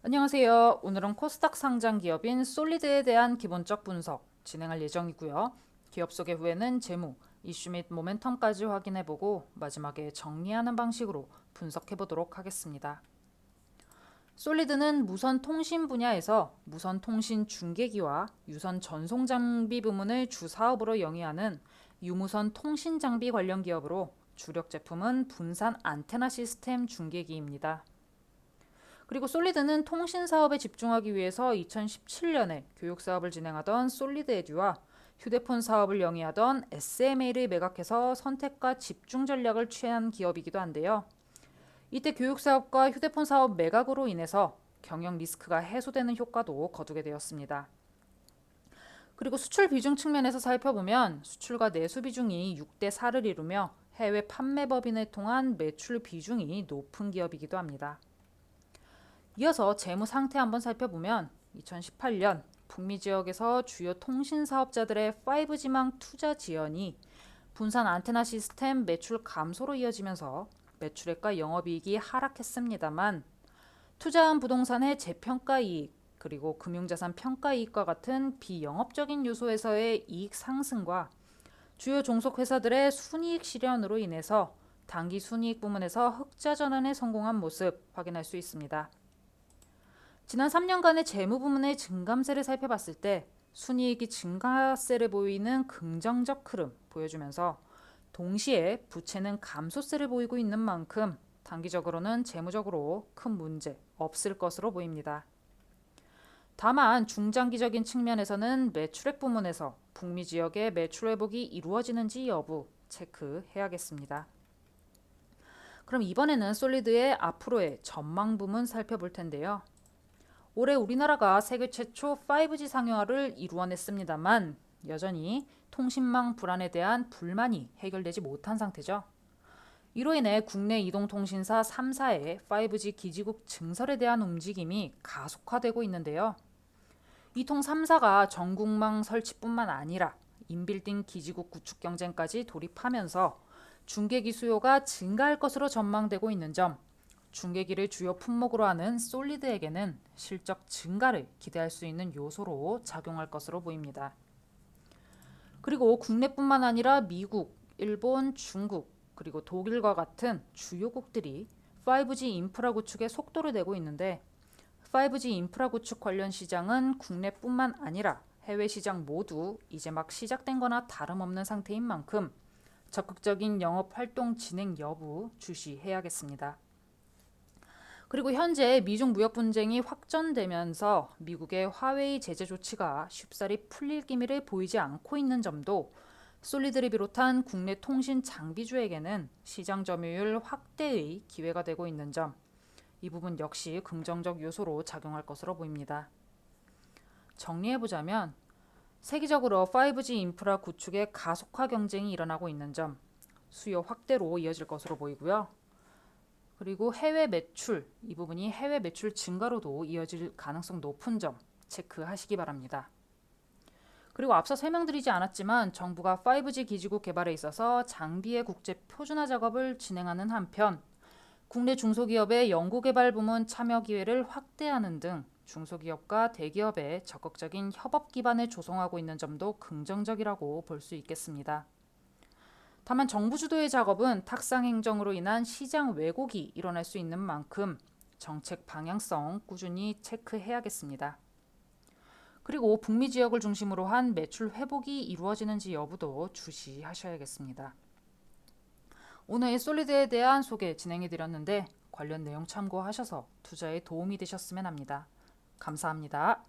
안녕하세요. 오늘은 코스닥 상장 기업인 솔리드에 대한 기본적 분석 진행할 예정이고요. 기업 소개 후에는 재무, 이슈 및 모멘텀까지 확인해보고 마지막에 정리하는 방식으로 분석해보도록 하겠습니다. 솔리드는 무선 통신 분야에서 무선 통신 중계기와 유선 전송 장비 부문을 주 사업으로 영위하는 유무선 통신 장비 관련 기업으로 주력 제품은 분산 안테나 시스템 중계기입니다. 그리고 솔리드는 통신 사업에 집중하기 위해서 2017년에 교육 사업을 진행하던 솔리드 에듀와 휴대폰 사업을 영위하던 SMA를 매각해서 선택과 집중 전략을 취한 기업이기도 한데요. 이때 교육 사업과 휴대폰 사업 매각으로 인해서 경영 리스크가 해소되는 효과도 거두게 되었습니다. 그리고 수출 비중 측면에서 살펴보면 수출과 내수 비중이 6대 4를 이루며 해외 판매 법인을 통한 매출 비중이 높은 기업이기도 합니다. 이어서 재무 상태 한번 살펴보면 2018년 북미 지역에서 주요 통신 사업자들의 5G망 투자 지연이 분산 안테나 시스템 매출 감소로 이어지면서 매출액과 영업이익이 하락했습니다만 투자한 부동산의 재평가 이익 그리고 금융자산 평가 이익과 같은 비영업적인 요소에서의 이익 상승과 주요 종속 회사들의 순이익 실현으로 인해서 당기 순이익 부문에서 흑자 전환에 성공한 모습 확인할 수 있습니다. 지난 3년간의 재무 부문의 증감세를 살펴봤을 때 순이익이 증가세를 보이는 긍정적 흐름 보여주면서 동시에 부채는 감소세를 보이고 있는 만큼 단기적으로는 재무적으로 큰 문제 없을 것으로 보입니다. 다만 중장기적인 측면에서는 매출액 부문에서 북미 지역의 매출 회복이 이루어지는지 여부 체크해야겠습니다. 그럼 이번에는 솔리드의 앞으로의 전망 부문 살펴볼 텐데요. 올해 우리나라가 세계 최초 5G 상용화를 이루어냈습니다만 여전히 통신망 불안에 대한 불만이 해결되지 못한 상태죠. 이로 인해 국내 이동통신사 3사의 5G 기지국 증설에 대한 움직임이 가속화되고 있는데요. 이통 3사가 전국망 설치뿐만 아니라 인빌딩 기지국 구축 경쟁까지 돌입하면서 중계기 수요가 증가할 것으로 전망되고 있는 점, 중계기를 주요 품목으로 하는 솔리드에게는 실적 증가를 기대할 수 있는 요소로 작용할 것으로 보입니다. 그리고 국내뿐만 아니라 미국, 일본, 중국, 그리고 독일과 같은 주요국들이 5G 인프라 구축에 속도를 내고 있는데 5G 인프라 구축 관련 시장은 국내뿐만 아니라 해외 시장 모두 이제 막 시작된 거나 다름없는 상태인 만큼 적극적인 영업 활동 진행 여부 주시해야겠습니다. 그리고 현재 미중 무역 분쟁이 확전되면서 미국의 화웨이 제재 조치가 쉽사리 풀릴 기미를 보이지 않고 있는 점도 솔리드를 비롯한 국내 통신 장비주에게는 시장 점유율 확대의 기회가 되고 있는 점, 이 부분 역시 긍정적 요소로 작용할 것으로 보입니다. 정리해보자면 세계적으로 5G 인프라 구축의 가속화 경쟁이 일어나고 있는 점, 수요 확대로 이어질 것으로 보이고요. 그리고 해외 매출, 이 부분이 해외 매출 증가로도 이어질 가능성 높은 점 체크하시기 바랍니다. 그리고 앞서 설명드리지 않았지만 정부가 5G 기지국 개발에 있어서 장비의 국제 표준화 작업을 진행하는 한편 국내 중소기업의 연구개발 부문 참여 기회를 확대하는 등 중소기업과 대기업의 적극적인 협업 기반을 조성하고 있는 점도 긍정적이라고 볼 수 있겠습니다. 다만 정부 주도의 작업은 탁상 행정으로 인한 시장 왜곡이 일어날 수 있는 만큼 정책 방향성 꾸준히 체크해야겠습니다. 그리고 북미 지역을 중심으로 한 매출 회복이 이루어지는지 여부도 주시하셔야겠습니다. 오늘 솔리드에 대한 소개 진행해드렸는데 관련 내용 참고하셔서 투자에 도움이 되셨으면 합니다. 감사합니다.